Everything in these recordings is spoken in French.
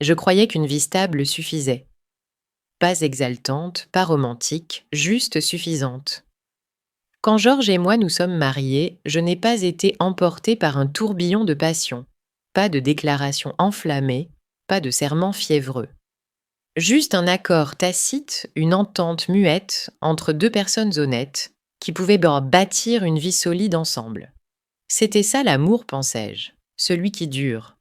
Je croyais qu'une vie stable suffisait. Pas exaltante, pas romantique, juste suffisante. Quand Georges et moi nous sommes mariés, je n'ai pas été emportée par un tourbillon de passion. Pas de déclaration enflammée, pas de serment fiévreux. Juste un accord tacite, une entente muette entre deux personnes honnêtes qui pouvaient bâtir une vie solide ensemble. C'était ça l'amour, pensais-je, celui qui dure.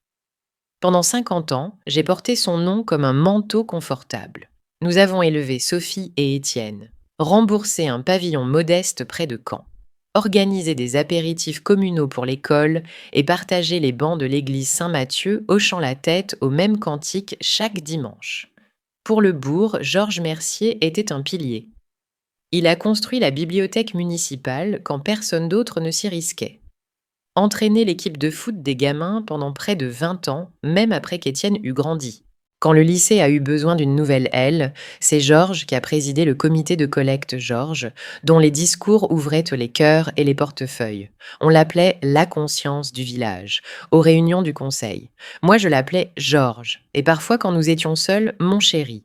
Pendant 50 ans, j'ai porté son nom comme un manteau confortable. Nous avons élevé Sophie et Étienne, remboursé un pavillon modeste près de Caen, organisé des apéritifs communaux pour l'école et partagé les bancs de l'église Saint-Matthieu hochant la tête au même cantique chaque dimanche. Pour le bourg, Georges Mercier était un pilier. Il a construit la bibliothèque municipale quand personne d'autre ne s'y risquait. Entraîné l'équipe de foot des gamins pendant près de 20 ans, même après qu'Étienne eut grandi. Quand le lycée a eu besoin d'une nouvelle aile, c'est Georges qui a présidé le comité de collecte Georges, dont les discours ouvraient les cœurs et les portefeuilles. On l'appelait la conscience du village, aux réunions du conseil. Moi, je l'appelais Georges, et parfois quand nous étions seuls, mon chéri.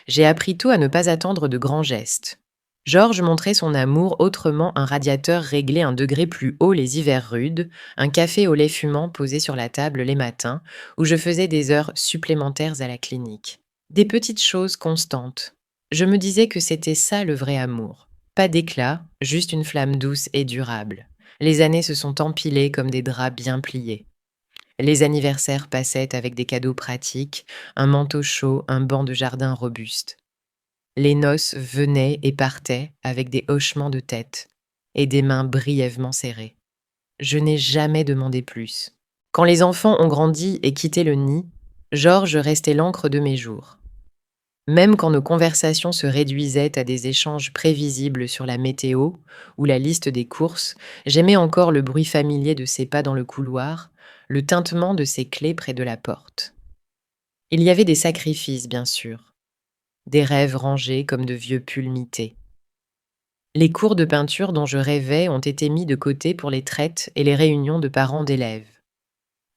J'ai appris tôt à ne pas attendre de grands gestes. Georges montrait son amour autrement, un radiateur réglé 1 degré plus haut les hivers rudes, un café au lait fumant posé sur la table les matins, où je faisais des heures supplémentaires à la clinique. Des petites choses constantes. Je me disais que c'était ça le vrai amour. Pas d'éclat, juste une flamme douce et durable. Les années se sont empilées comme des draps bien pliés. Les anniversaires passaient avec des cadeaux pratiques, un manteau chaud, un banc de jardin robuste. Les noces venaient et partaient avec des hochements de tête et des mains brièvement serrées. Je n'ai jamais demandé plus. Quand les enfants ont grandi et quitté le nid, Georges restait l'encre de mes jours. Même quand nos conversations se réduisaient à des échanges prévisibles sur la météo ou la liste des courses, j'aimais encore le bruit familier de ses pas dans le couloir, le tintement de ses clés près de la porte. Il y avait des sacrifices, bien sûr, des rêves rangés comme de vieux pulls mités. Les cours de peinture dont je rêvais ont été mis de côté pour les traites et les réunions de parents d'élèves.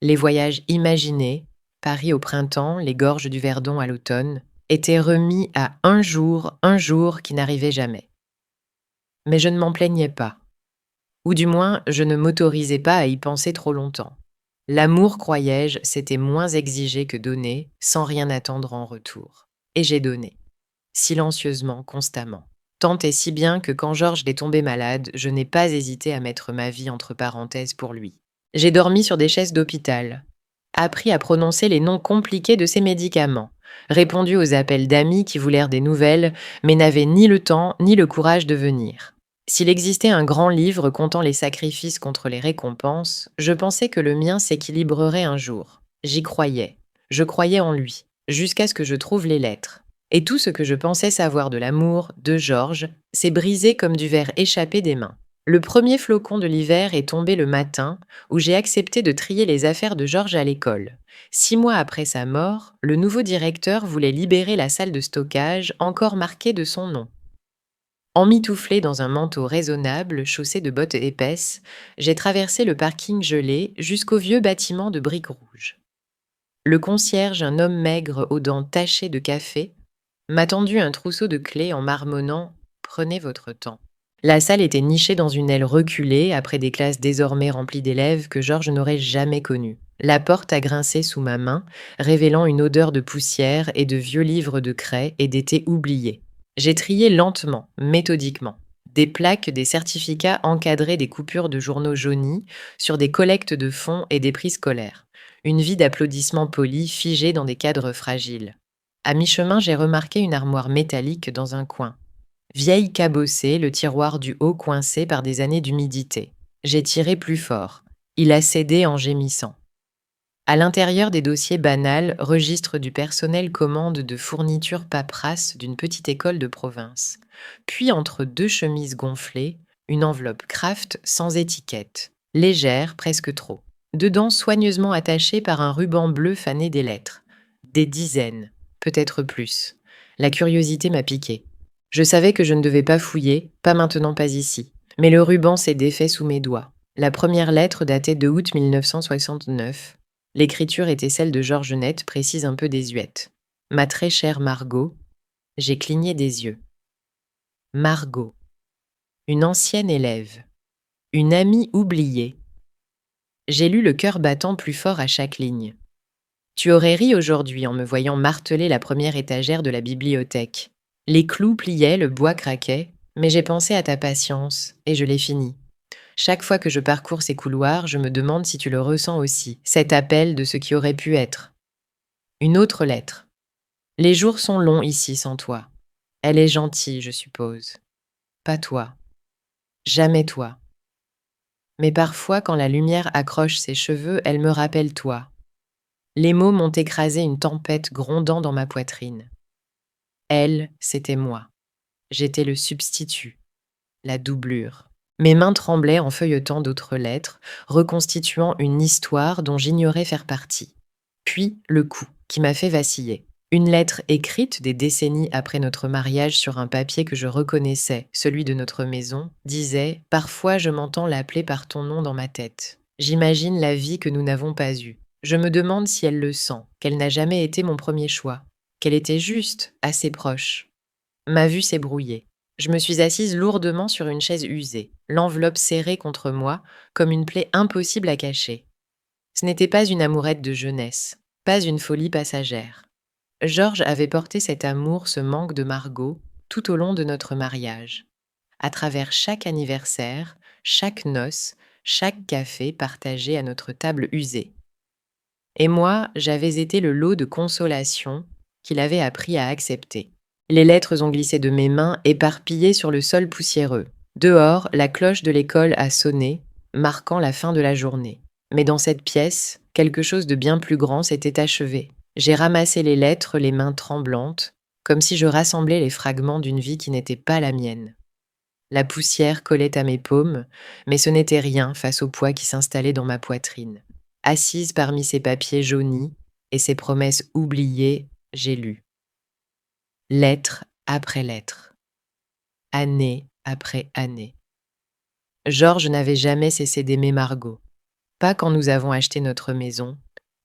Les voyages imaginés, Paris au printemps, les gorges du Verdon à l'automne, étaient remis à un jour qui n'arrivait jamais. Mais je ne m'en plaignais pas. Ou du moins, je ne m'autorisais pas à y penser trop longtemps. L'amour, croyais-je, c'était moins exigé que donner, sans rien attendre en retour. Et j'ai donné. Silencieusement, constamment. Tant et si bien que quand Georges est tombé malade, je n'ai pas hésité à mettre ma vie entre parenthèses pour lui. J'ai dormi sur des chaises d'hôpital, appris à prononcer les noms compliqués de ses médicaments, répondu aux appels d'amis qui voulèrent des nouvelles, mais n'avaient ni le temps ni le courage de venir. S'il existait un grand livre comptant les sacrifices contre les récompenses, je pensais que le mien s'équilibrerait un jour. J'y croyais. Je croyais en lui, jusqu'à ce que je trouve les lettres. Et tout ce que je pensais savoir de l'amour de Georges s'est brisé comme du verre échappé des mains. Le premier flocon de l'hiver est tombé le matin où j'ai accepté de trier les affaires de Georges à l'école. 6 mois après sa mort, le nouveau directeur voulait libérer la salle de stockage encore marquée de son nom. Emmitouflé dans un manteau raisonnable, chaussé de bottes épaisses, j'ai traversé le parking gelé jusqu'au vieux bâtiment de briques rouges. Le concierge, un homme maigre aux dents tachées de café, m'a tendu un trousseau de clés en marmonnant « Prenez votre temps ». La salle était nichée dans une aile reculée après des classes désormais remplies d'élèves que Georges n'aurait jamais connues. La porte a grincé sous ma main, révélant une odeur de poussière et de vieux livres de craie et d'été oubliés. J'ai trié lentement, méthodiquement. Des plaques, des certificats encadrés des coupures de journaux jaunis sur des collectes de fonds et des prix scolaires. Une vie d'applaudissements polis figée dans des cadres fragiles. À mi-chemin, j'ai remarqué une armoire métallique dans un coin. Vieille cabossée, le tiroir du haut coincé par des années d'humidité. J'ai tiré plus fort. Il a cédé en gémissant. À l'intérieur des dossiers banals, registre du personnel commande de fournitures paperasses d'une petite école de province. Puis entre 2 chemises gonflées, une enveloppe Kraft sans étiquette. Légère, presque trop. Dedans, soigneusement attachée par un ruban bleu fané des lettres. Des dizaines, peut-être plus. La curiosité m'a piqué. Je savais que je ne devais pas fouiller, pas maintenant, pas ici. Mais le ruban s'est défait sous mes doigts. La première lettre datait de août 1969. L'écriture était celle de Georgenette, précise un peu désuète. Ma très chère Margot, j'ai cligné des yeux. Margot, une ancienne élève, une amie oubliée. J'ai lu le cœur battant plus fort à chaque ligne. Tu aurais ri aujourd'hui en me voyant marteler la première étagère de la bibliothèque. Les clous pliaient, le bois craquait, mais j'ai pensé à ta patience, et je l'ai fini. Chaque fois que je parcours ces couloirs, je me demande si tu le ressens aussi, cet appel de ce qui aurait pu être. Une autre lettre. Les jours sont longs ici sans toi. Elle est gentille, je suppose. Pas toi. Jamais toi. Mais parfois, quand la lumière accroche ses cheveux, elle me rappelle toi. Les mots m'ont écrasé une tempête grondant dans ma poitrine. Elle, c'était moi. J'étais le substitut, la doublure. Mes mains tremblaient en feuilletant d'autres lettres, reconstituant une histoire dont j'ignorais faire partie. Puis le coup, qui m'a fait vaciller. Une lettre écrite des décennies après notre mariage sur un papier que je reconnaissais, celui de notre maison, disait « Parfois je m'entends l'appeler par ton nom dans ma tête. J'imagine la vie que nous n'avons pas eue. Je me demande si elle le sent, qu'elle n'a jamais été mon premier choix, qu'elle était juste, assez proche. » Ma vue s'est brouillée. Je me suis assise lourdement sur une chaise usée, l'enveloppe serrée contre moi, comme une plaie impossible à cacher. Ce n'était pas une amourette de jeunesse, pas une folie passagère. Georges avait porté cet amour, ce manque de Margot, tout au long de notre mariage. À travers chaque anniversaire, chaque noce, chaque café partagé à notre table usée. Et moi, j'avais été le lot de consolation qu'il avait appris à accepter. Les lettres ont glissé de mes mains, éparpillées sur le sol poussiéreux. Dehors, la cloche de l'école a sonné, marquant la fin de la journée. Mais dans cette pièce, quelque chose de bien plus grand s'était achevé. J'ai ramassé les lettres, les mains tremblantes, comme si je rassemblais les fragments d'une vie qui n'était pas la mienne. La poussière collait à mes paumes, mais ce n'était rien face au poids qui s'installait dans ma poitrine. Assise parmi ces papiers jaunis et ces promesses oubliées, j'ai lu. Lettre après lettre. Année après année. Georges n'avait jamais cessé d'aimer Margot. Pas quand nous avons acheté notre maison,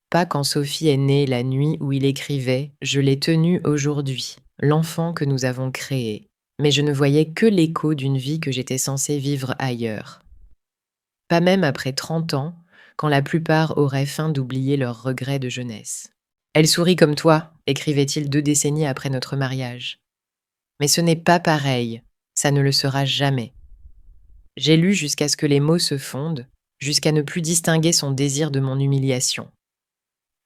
pas quand Sophie est née la nuit où il écrivait « Je l'ai tenue aujourd'hui, l'enfant que nous avons créé », mais je ne voyais que l'écho d'une vie que j'étais censée vivre ailleurs. Pas même après 30 ans, quand la plupart auraient faim d'oublier leurs regrets de jeunesse. « Elle sourit comme toi », écrivait-il 2 décennies après notre mariage. Mais ce n'est pas pareil, ça ne le sera jamais. J'ai lu jusqu'à ce que les mots se fondent, jusqu'à ne plus distinguer son désir de mon humiliation.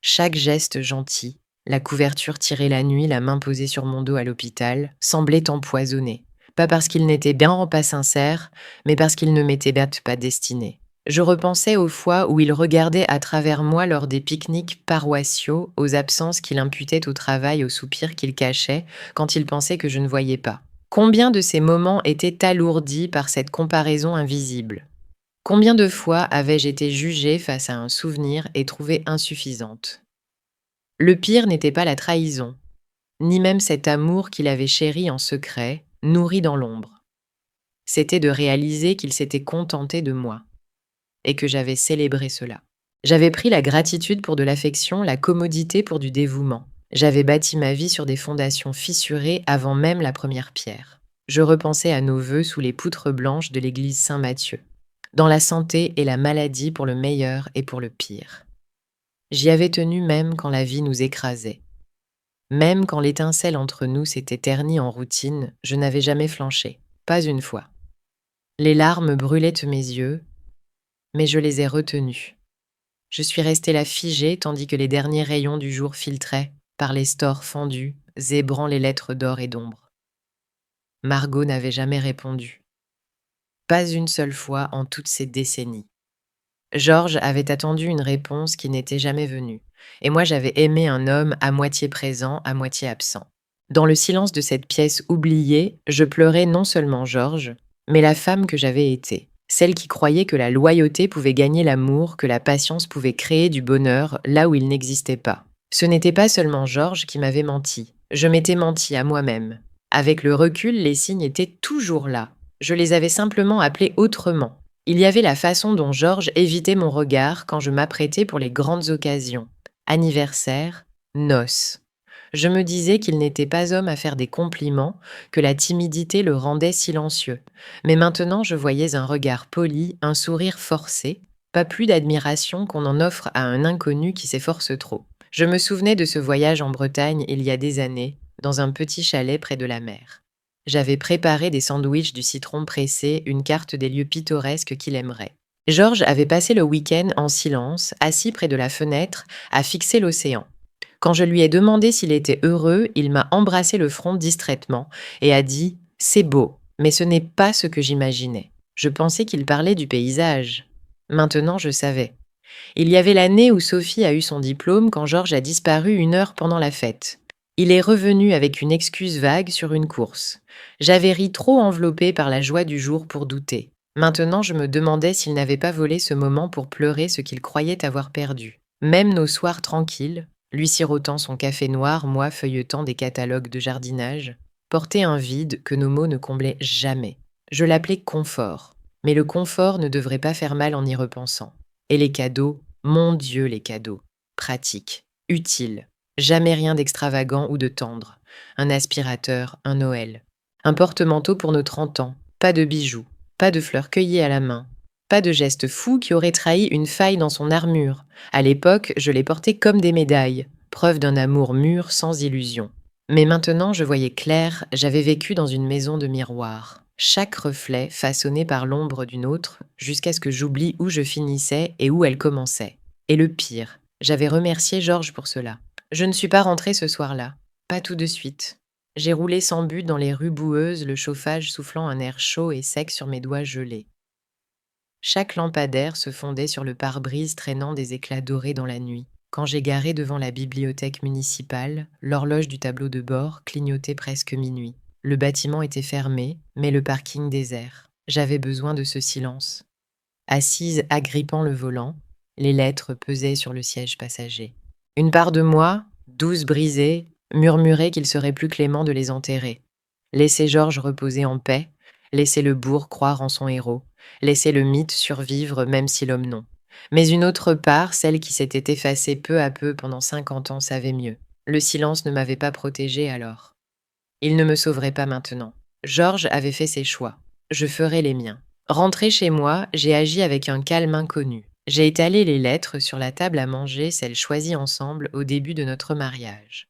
Chaque geste gentil, la couverture tirée la nuit, la main posée sur mon dos à l'hôpital, semblait empoisonné. Pas parce qu'il n'était bien pas sincère, mais parce qu'il ne m'était pas destiné. Je repensais aux fois où il regardait à travers moi lors des pique-niques paroissiaux, aux absences qu'il imputait au travail, aux soupirs qu'il cachait, quand il pensait que je ne voyais pas. Combien de ces moments étaient alourdis par cette comparaison invisible ? Combien de fois avais-je été jugée face à un souvenir et trouvée insuffisante ? Le pire n'était pas la trahison, ni même cet amour qu'il avait chéri en secret, nourri dans l'ombre. C'était de réaliser qu'il s'était contenté de moi, et que j'avais célébré cela. J'avais pris la gratitude pour de l'affection, la commodité pour du dévouement. J'avais bâti ma vie sur des fondations fissurées avant même la première pierre. Je repensais à nos vœux sous les poutres blanches de l'église Saint-Matthieu. Dans la santé et la maladie pour le meilleur et pour le pire. J'y avais tenu même quand la vie nous écrasait. Même quand l'étincelle entre nous s'était ternie en routine, je n'avais jamais flanché, pas une fois. Les larmes brûlaient de mes yeux, mais je les ai retenues. Je suis restée là figée tandis que les derniers rayons du jour filtraient, par les stores fendus, zébrant les lettres d'or et d'ombre. Margot n'avait jamais répondu. Pas une seule fois en toutes ces décennies. Georges avait attendu une réponse qui n'était jamais venue, et moi j'avais aimé un homme à moitié présent, à moitié absent. Dans le silence de cette pièce oubliée, je pleurais non seulement Georges, mais la femme que j'avais été, celle qui croyait que la loyauté pouvait gagner l'amour, que la patience pouvait créer du bonheur là où il n'existait pas. Ce n'était pas seulement Georges qui m'avait menti, je m'étais menti à moi-même. Avec le recul, les signes étaient toujours là. Je les avais simplement appelés autrement. Il y avait la façon dont Georges évitait mon regard quand je m'apprêtais pour les grandes occasions. Anniversaire, noces. Je me disais qu'il n'était pas homme à faire des compliments, que la timidité le rendait silencieux. Mais maintenant je voyais un regard poli, un sourire forcé, pas plus d'admiration qu'on en offre à un inconnu qui s'efforce trop. Je me souvenais de ce voyage en Bretagne il y a des années, dans un petit chalet près de la mer. J'avais préparé des sandwichs du citron pressé, une carte des lieux pittoresques qu'il aimerait. Georges avait passé le week-end en silence, assis près de la fenêtre, à fixer l'océan. Quand je lui ai demandé s'il était heureux, il m'a embrassé le front distraitement et a dit « C'est beau, mais ce n'est pas ce que j'imaginais. Je pensais qu'il parlait du paysage. » Maintenant, je savais. Il y avait l'année où Sophie a eu son diplôme quand Georges a disparu 1 heure pendant la fête. Il est revenu avec une excuse vague sur une course. J'avais ri trop enveloppé par la joie du jour pour douter. Maintenant, je me demandais s'il n'avait pas volé ce moment pour pleurer ce qu'il croyait avoir perdu. Même nos soirs tranquilles, lui sirotant son café noir, moi feuilletant des catalogues de jardinage, portaient un vide que nos mots ne comblaient jamais. Je l'appelais confort. Mais le confort ne devrait pas faire mal en y repensant. Et les cadeaux, mon Dieu les cadeaux. Pratiques, utiles. Jamais rien d'extravagant ou de tendre. Un aspirateur, un Noël. Un porte-manteau pour nos 30 ans. Pas de bijoux. Pas de fleurs cueillies à la main. Pas de geste fou qui aurait trahi une faille dans son armure. À l'époque, je les portais comme des médailles. Preuve d'un amour mûr sans illusion. Mais maintenant, je voyais clair, j'avais vécu dans une maison de miroirs. Chaque reflet façonné par l'ombre d'une autre, jusqu'à ce que j'oublie où je finissais et où elle commençait. Et le pire, j'avais remercié Georges pour cela. Je ne suis pas rentrée ce soir-là. Pas tout de suite. J'ai roulé sans but dans les rues boueuses, le chauffage soufflant un air chaud et sec sur mes doigts gelés. Chaque lampadaire se fondait sur le pare-brise traînant des éclats dorés dans la nuit. Quand j'ai garé devant la bibliothèque municipale, l'horloge du tableau de bord clignotait presque minuit. Le bâtiment était fermé, mais le parking désert. J'avais besoin de ce silence. Assise agrippant le volant, les lettres pesaient sur le siège passager. Une part de moi, douce brisée, murmurait qu'il serait plus clément de les enterrer. Laisser Georges reposer en paix, laisser le bourg croire en son héros, laisser le mythe survivre même si l'homme non. Mais une autre part, celle qui s'était effacée peu à peu pendant 50 ans, savait mieux. Le silence ne m'avait pas protégée alors. Il ne me sauverait pas maintenant. Georges avait fait ses choix. Je ferai les miens. Rentrée chez moi, j'ai agi avec un calme inconnu. J'ai étalé les lettres sur la table à manger, celles choisies ensemble au début de notre mariage.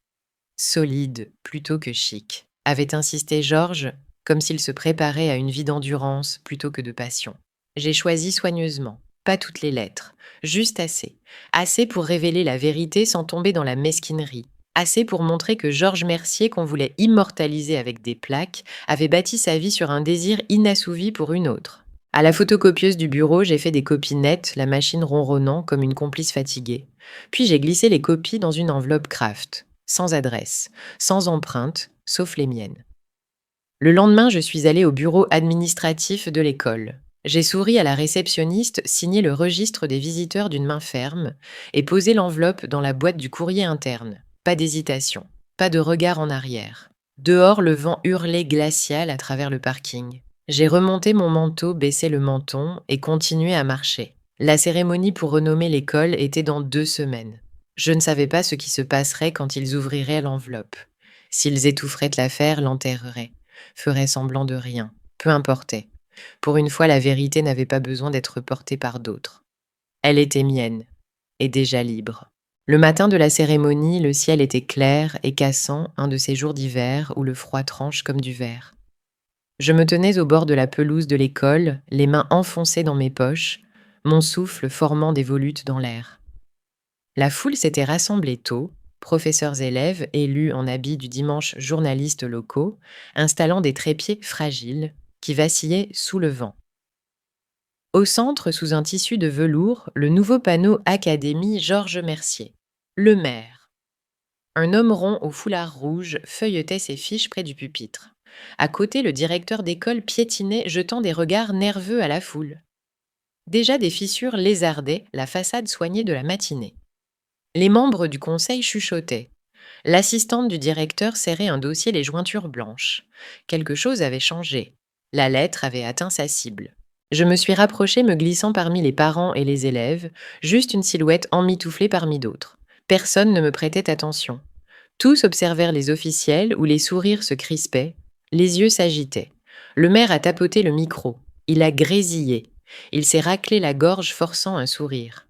Solide plutôt que chic, avait insisté Georges, comme s'il se préparait à une vie d'endurance plutôt que de passion. J'ai choisi soigneusement, pas toutes les lettres, juste assez. Assez pour révéler la vérité sans tomber dans la mesquinerie. Assez pour montrer que Georges Mercier, qu'on voulait immortaliser avec des plaques, avait bâti sa vie sur un désir inassouvi pour une autre. À la photocopieuse du bureau, j'ai fait des copies nettes, la machine ronronnant comme une complice fatiguée. Puis j'ai glissé les copies dans une enveloppe Kraft, sans adresse, sans empreinte, sauf les miennes. Le lendemain, je suis allée au bureau administratif de l'école. J'ai souri à la réceptionniste, signé le registre des visiteurs d'une main ferme et posé l'enveloppe dans la boîte du courrier interne. Pas d'hésitation, pas de regard en arrière. Dehors, le vent hurlait glacial à travers le parking. J'ai remonté mon manteau, baissé le menton et continué à marcher. La cérémonie pour renommer l'école était dans 2 semaines. Je ne savais pas ce qui se passerait quand ils ouvriraient l'enveloppe. S'ils étoufferaient l'affaire, l'enterreraient, feraient semblant de rien. Peu importait. Pour une fois, la vérité n'avait pas besoin d'être portée par d'autres. Elle était mienne, et déjà libre. Le matin de la cérémonie, le ciel était clair et cassant, un de ces jours d'hiver où le froid tranche comme du verre. Je me tenais au bord de la pelouse de l'école, les mains enfoncées dans mes poches, mon souffle formant des volutes dans l'air. La foule s'était rassemblée tôt, professeurs-élèves, élus en habits du dimanche journalistes locaux, installant des trépieds fragiles qui vacillaient sous le vent. Au centre, sous un tissu de velours, le nouveau panneau Académie Georges Mercier. Le maire. Un homme rond au foulard rouge feuilletait ses fiches près du pupitre. À côté, le directeur d'école piétinait, jetant des regards nerveux à la foule. Déjà des fissures lézardaient la façade soignée de la matinée. Les membres du conseil chuchotaient. L'assistante du directeur serrait un dossier les jointures blanches. Quelque chose avait changé. La lettre avait atteint sa cible. Je me suis rapprochée me glissant parmi les parents et les élèves, juste une silhouette emmitouflée parmi d'autres. Personne ne me prêtait attention. Tous observèrent les officiels où les sourires se crispaient, les yeux s'agitaient. Le maire a tapoté le micro. Il a grésillé. Il s'est raclé la gorge forçant un sourire.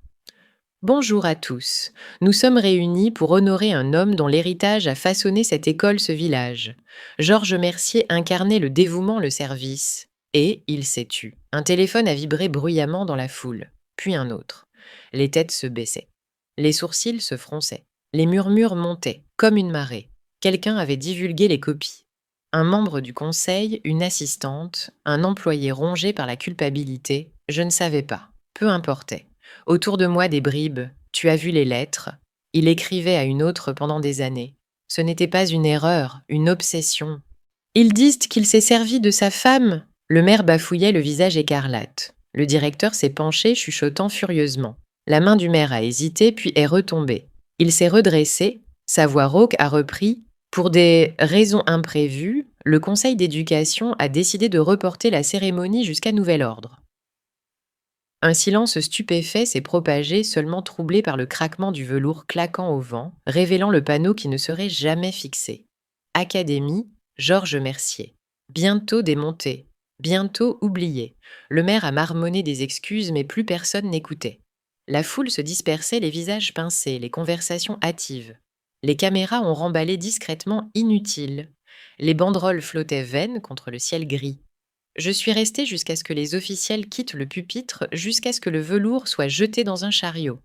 Bonjour à tous. Nous sommes réunis pour honorer un homme dont l'héritage a façonné cette école, ce village. Georges Mercier incarnait le dévouement, le service. Et il s'est tu. Un téléphone a vibré bruyamment dans la foule, puis un autre. Les têtes se baissaient. Les sourcils se fronçaient. Les murmures montaient, comme une marée. Quelqu'un avait divulgué les copies. Un membre du conseil, une assistante, un employé rongé par la culpabilité, je ne savais pas. Peu importait. Autour de moi des bribes. Tu as vu les lettres. Il écrivait à une autre pendant des années. Ce n'était pas une erreur, une obsession. Ils disent qu'il s'est servi de sa femme. Le maire bafouillait le visage écarlate. Le directeur s'est penché, chuchotant furieusement. La main du maire a hésité, puis est retombée. Il s'est redressé. Sa voix rauque a repris. Pour des raisons imprévues, le conseil d'éducation a décidé de reporter la cérémonie jusqu'à nouvel ordre. Un silence stupéfait s'est propagé, seulement troublé par le craquement du velours claquant au vent, révélant le panneau qui ne serait jamais fixé. Académie, Georges Mercier. Bientôt démonté, bientôt oublié. Le maire a marmonné des excuses, mais plus personne n'écoutait. La foule se dispersait, les visages pincés, les conversations hâtives. Les caméras ont remballé discrètement inutiles. Les banderoles flottaient vaines contre le ciel gris. Je suis restée jusqu'à ce que les officiels quittent le pupitre, jusqu'à ce que le velours soit jeté dans un chariot.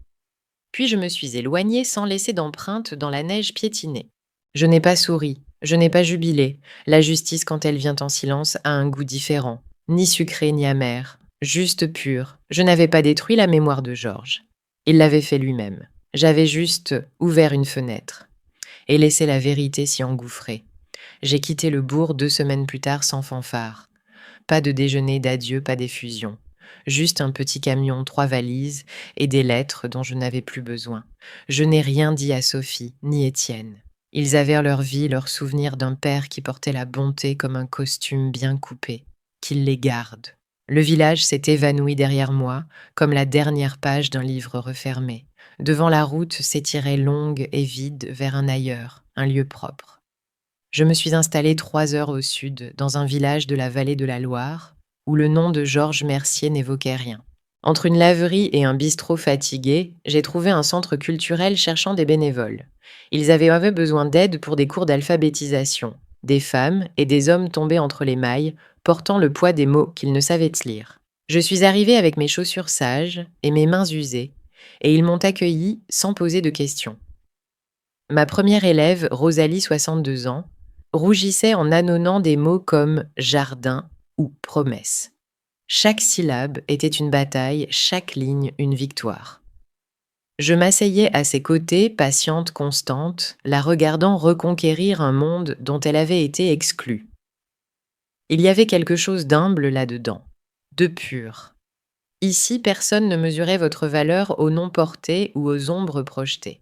Puis je me suis éloignée sans laisser d'empreinte dans la neige piétinée. Je n'ai pas souri, je n'ai pas jubilé. La justice, quand elle vient en silence, a un goût différent. Ni sucré ni amer, juste pur. Je n'avais pas détruit la mémoire de Georges. Il l'avait fait lui-même. J'avais juste ouvert une fenêtre et laissé la vérité s'y engouffrer. J'ai quitté le bourg 2 semaines plus tard sans fanfare. Pas de déjeuner d'adieu, pas d'effusion. Juste un petit camion, 3 valises et des lettres dont je n'avais plus besoin. Je n'ai rien dit à Sophie, ni Étienne. Ils avaient leur vie, leurs souvenirs d'un père qui portait la bonté comme un costume bien coupé. Qu'ils les gardent. Le village s'est évanoui derrière moi, comme la dernière page d'un livre refermé. Devant la route s'étirait longue et vide vers un ailleurs, un lieu propre. Je me suis installée 3 heures au sud, dans un village de la vallée de la Loire, où le nom de Georges Mercier n'évoquait rien. Entre une laverie et un bistrot fatigué, j'ai trouvé un centre culturel cherchant des bénévoles. Ils avaient besoin d'aide pour des cours d'alphabétisation, des femmes et des hommes tombés entre les mailles, portant le poids des mots qu'ils ne savaient lire. Je suis arrivée avec mes chaussures sages et mes mains usées, et ils m'ont accueillie sans poser de questions. Ma première élève, Rosalie, 62 ans, rougissait en ânonnant des mots comme jardin ou promesse. Chaque syllabe était une bataille, chaque ligne une victoire. Je m'asseyais à ses côtés, patiente, constante, la regardant reconquérir un monde dont elle avait été exclue. Il y avait quelque chose d'humble là-dedans, de pur. Ici, personne ne mesurait votre valeur aux noms portés ou aux ombres projetées.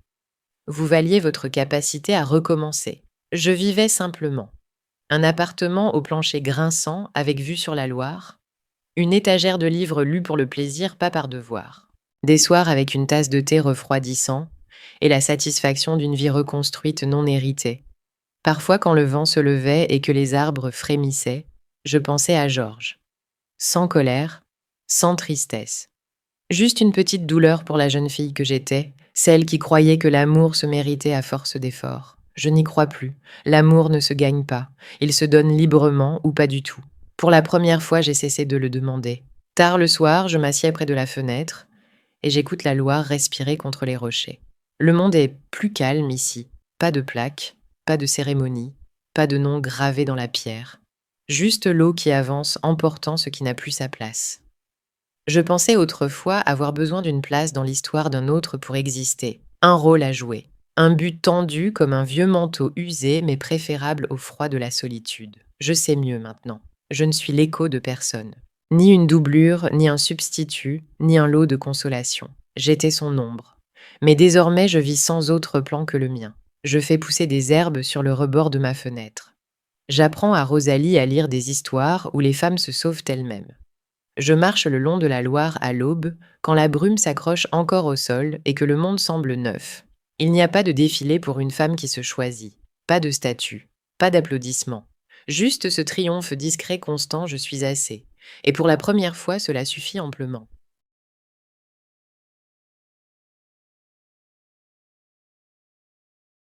Vous valiez votre capacité à recommencer. Je vivais simplement. Un appartement au plancher grinçant avec vue sur la Loire. Une étagère de livres lus pour le plaisir, pas par devoir. Des soirs avec une tasse de thé refroidissant et la satisfaction d'une vie reconstruite non héritée. Parfois, quand le vent se levait et que les arbres frémissaient, je pensais à Georges. Sans colère, sans tristesse. Juste une petite douleur pour la jeune fille que j'étais, celle qui croyait que l'amour se méritait à force d'efforts. Je n'y crois plus. L'amour ne se gagne pas. Il se donne librement ou pas du tout. Pour la première fois, j'ai cessé de le demander. Tard le soir, je m'assieds près de la fenêtre et j'écoute la Loire respirer contre les rochers. Le monde est plus calme ici. Pas de plaques, pas de cérémonie, pas de nom gravé dans la pierre. Juste l'eau qui avance emportant ce qui n'a plus sa place. Je pensais autrefois avoir besoin d'une place dans l'histoire d'un autre pour exister, un rôle à jouer, un but tendu comme un vieux manteau usé mais préférable au froid de la solitude. Je sais mieux maintenant. Je ne suis l'écho de personne. Ni une doublure, ni un substitut, ni un lot de consolation. J'étais son ombre. Mais désormais je vis sans autre plan que le mien. Je fais pousser des herbes sur le rebord de ma fenêtre. J'apprends à Rosalie à lire des histoires où les femmes se sauvent elles-mêmes. Je marche le long de la Loire à l'aube, quand la brume s'accroche encore au sol et que le monde semble neuf. Il n'y a pas de défilé pour une femme qui se choisit, pas de statue, pas d'applaudissements. Juste ce triomphe discret constant, je suis assez. Et pour la première fois, cela suffit amplement.